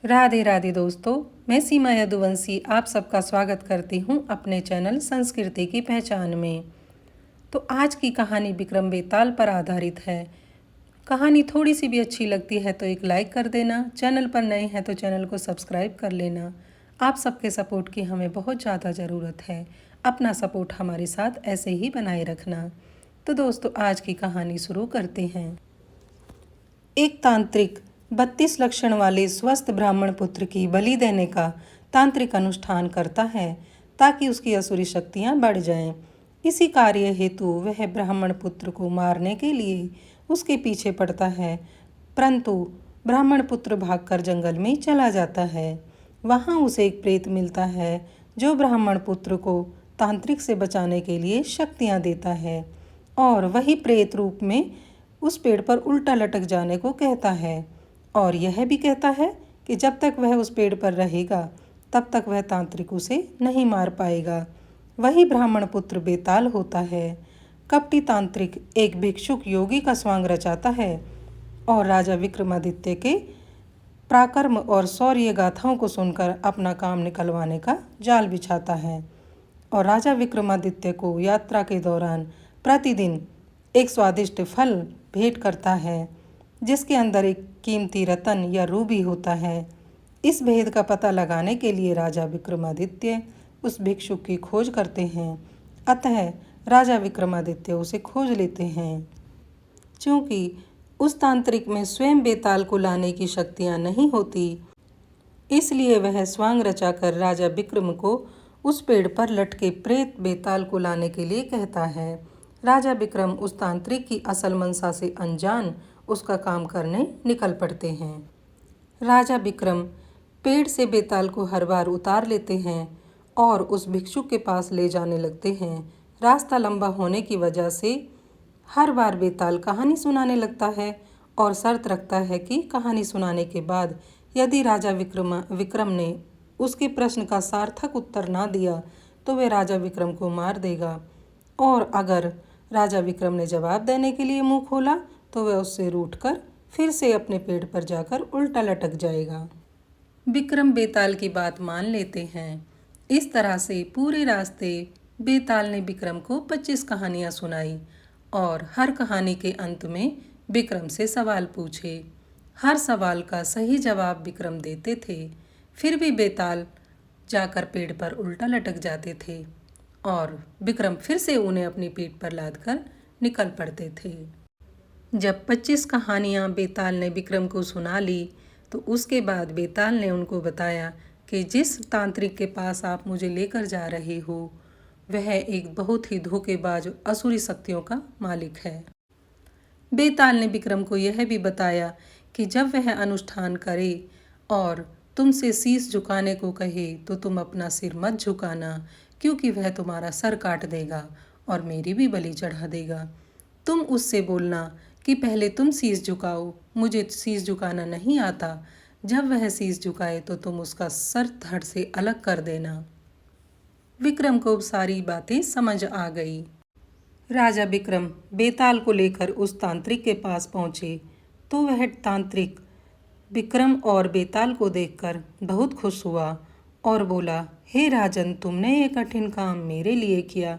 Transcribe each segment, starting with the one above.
राधे राधे दोस्तों, मैं सीमा यदुवंशी आप सबका स्वागत करती हूँ अपने चैनल संस्कृति की पहचान में। तो आज की कहानी विक्रम बेताल पर आधारित है। कहानी थोड़ी सी भी अच्छी लगती है तो एक लाइक कर देना, चैनल पर नए हैं तो चैनल को सब्सक्राइब कर लेना। आप सबके सपोर्ट की हमें बहुत ज़्यादा ज़रूरत है। अपना सपोर्ट हमारे साथ ऐसे ही बनाए रखना। तो दोस्तों आज की कहानी शुरू करते हैं। एक तांत्रिक 32 लक्षण वाले स्वस्थ ब्राह्मण पुत्र की बलि देने का तांत्रिक अनुष्ठान करता है ताकि उसकी असुरी शक्तियां बढ़ जाएं। इसी कार्य हेतु वह ब्राह्मण पुत्र को मारने के लिए उसके पीछे पड़ता है, परंतु ब्राह्मण पुत्र भागकर जंगल में चला जाता है। वहां उसे एक प्रेत मिलता है जो ब्राह्मण पुत्र को तांत्रिक से बचाने के लिए शक्तियां देता है और वही प्रेत रूप में उस पेड़ पर उल्टा लटक जाने को कहता है और यह भी कहता है कि जब तक वह उस पेड़ पर रहेगा तब तक वह तांत्रिक उसे नहीं मार पाएगा। वही ब्राह्मण पुत्र बेताल होता है। कपटी तांत्रिक एक भिक्षुक योगी का स्वांग रचाता है और राजा विक्रमादित्य के पराक्रम और शौर्य गाथाओं को सुनकर अपना काम निकलवाने का जाल बिछाता है और राजा विक्रमादित्य को यात्रा के दौरान प्रतिदिन एक स्वादिष्ट फल भेंट करता है जिसके अंदर एक कीमती रतन या रूबी होता है। इस भेद का पता लगाने के लिए राजा विक्रमादित्य उस भिक्षुक की खोज करते हैं। अतः राजा विक्रमादित्य उसे खोज लेते हैं। चूंकि उस तांत्रिक में स्वयं बेताल को लाने की शक्तियां नहीं होती, इसलिए वह स्वांग रचाकर राजा विक्रम को उस पेड़ पर लटके प्रेत बेताल को लाने के लिए कहता है। राजा विक्रम उस तांत्रिक की असल मंशा से अनजान उसका काम करने निकल पड़ते हैं। राजा विक्रम पेड़ से बेताल को हर बार उतार लेते हैं और उस भिक्षुक के पास ले जाने लगते हैं। रास्ता लंबा होने की वजह से हर बार बेताल कहानी सुनाने लगता है और शर्त रखता है कि कहानी सुनाने के बाद यदि राजा विक्रम ने उसके प्रश्न का सार्थक उत्तर ना दिया तो वह राजा विक्रम को मार देगा, और अगर राजा विक्रम ने जवाब देने के लिए मुंह खोला तो वह उससे रूठकर फिर से अपने पेड़ पर जाकर उल्टा लटक जाएगा। विक्रम बेताल की बात मान लेते हैं। इस तरह से पूरे रास्ते बेताल ने विक्रम को 25 कहानियां सुनाई और हर कहानी के अंत में विक्रम से सवाल पूछे। हर सवाल का सही जवाब विक्रम देते थे, फिर भी बेताल जाकर पेड़ पर उल्टा लटक जाते थे और विक्रम फिर से उन्हें अपनी पीठ पर लादकर निकल पड़ते थे। जब 25 कहानियां बेताल ने विक्रम को सुना ली तो उसके बाद बेताल ने उनको बताया कि जिस तांत्रिक के पास आप मुझे लेकर जा रहे हो वह एक बहुत ही धोखेबाज असुरी शक्तियों का मालिक है। बेताल ने विक्रम को यह भी बताया कि जब वह अनुष्ठान करे और तुमसे शीश झुकाने को कहे तो तुम अपना सिर मत झुकाना, क्योंकि वह तुम्हारा सर काट देगा और मेरी भी बलि चढ़ा देगा। तुम उससे बोलना कि पहले तुम शीश झुकाओ, मुझे शीश झुकाना नहीं आता। जब वह शीश झुकाए तो तुम उसका सर धड़ से अलग कर देना। विक्रम को सारी बातें समझ आ गई। राजा विक्रम बेताल को लेकर उस तांत्रिक के पास पहुंचे तो वह तांत्रिक विक्रम और बेताल को देखकर बहुत खुश हुआ और बोला, हे राजन, तुमने ये कठिन काम मेरे लिए किया।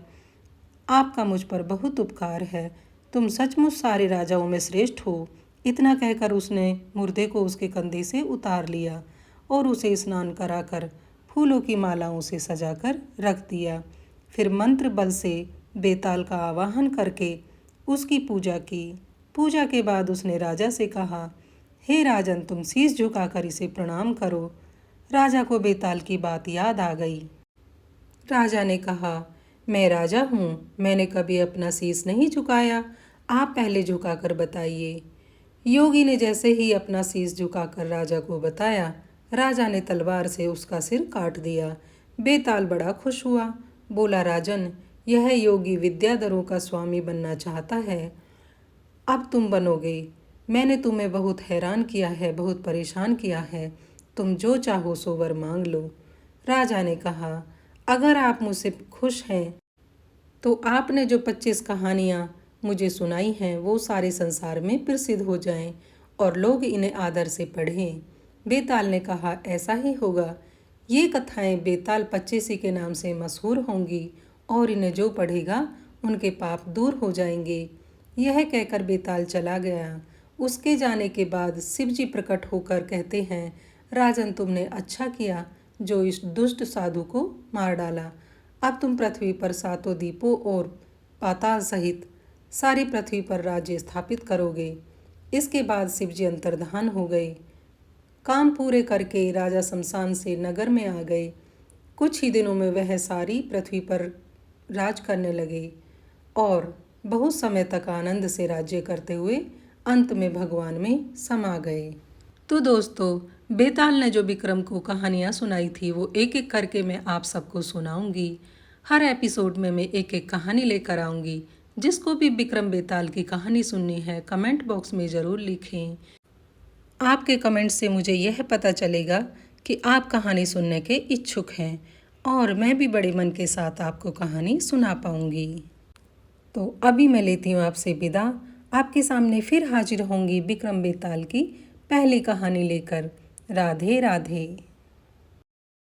आपका मुझ पर बहुत उपकार है। तुम सचमुच सारे राजाओं में श्रेष्ठ हो। इतना कहकर उसने मुर्दे को उसके कंधे से उतार लिया और उसे स्नान कराकर फूलों की मालाओं से सजाकर रख दिया। फिर मंत्र बल से बेताल का आवाहन करके उसकी पूजा की। पूजा के बाद उसने राजा से कहा, हे राजन, तुम शीश झुकाकर इसे प्रणाम करो। राजा को बेताल की बात याद आ गई। राजा ने कहा, मैं राजा हूँ, मैंने कभी अपना शीश नहीं झुकाया, आप पहले झुकाकर बताइए। योगी ने जैसे ही अपना शीश झुकाकर राजा को बताया, राजा ने तलवार से उसका सिर काट दिया। बेताल बड़ा खुश हुआ, बोला, राजन, यह योगी विद्याधरों का स्वामी बनना चाहता है। अब तुम बनोगे। मैंने तुम्हें बहुत हैरान किया है, बहुत परेशान किया है। तुम जो चाहो सो वर मांग लो। राजा ने कहा, अगर आप मुझसे खुश हैं तो आपने जो 25 कहानियाँ मुझे सुनाई हैं वो सारे संसार में प्रसिद्ध हो जाएं और लोग इन्हें आदर से पढ़ें। बेताल ने कहा, ऐसा ही होगा। ये कथाएं बेताल पच्चीसी के नाम से मशहूर होंगी और इन्हें जो पढ़ेगा उनके पाप दूर हो जाएंगे। यह कहकर बेताल चला गया। उसके जाने के बाद शिव जी प्रकट होकर कहते हैं, राजन, तुमने अच्छा किया जो इस दुष्ट साधु को मार डाला। अब तुम पृथ्वी पर सातों द्वीपों और पाताल सहित सारी पृथ्वी पर राज्य स्थापित करोगे। इसके बाद शिव जी अंतर्धान हो गए। काम पूरे करके राजा शमशान से नगर में आ गए। कुछ ही दिनों में वह सारी पृथ्वी पर राज करने लगे और बहुत समय तक आनंद से राज्य करते हुए अंत में भगवान में समा गए। तो दोस्तों, बेताल ने जो विक्रम को कहानियाँ सुनाई थी वो एक एक करके मैं आप सबको सुनाऊंगी। हर एपिसोड में मैं एक एक कहानी लेकर आऊँगी। जिसको भी विक्रम बेताल की कहानी सुननी है कमेंट बॉक्स में ज़रूर लिखें। आपके कमेंट से मुझे यह पता चलेगा कि आप कहानी सुनने के इच्छुक हैं और मैं भी बड़े मन के साथ आपको कहानी सुना पाऊँगी। तो अभी मैं लेती हूँ आपसे विदा। आपके सामने फिर हाजिर होंगी विक्रम बेताल की पहली कहानी लेकर। राधे राधे।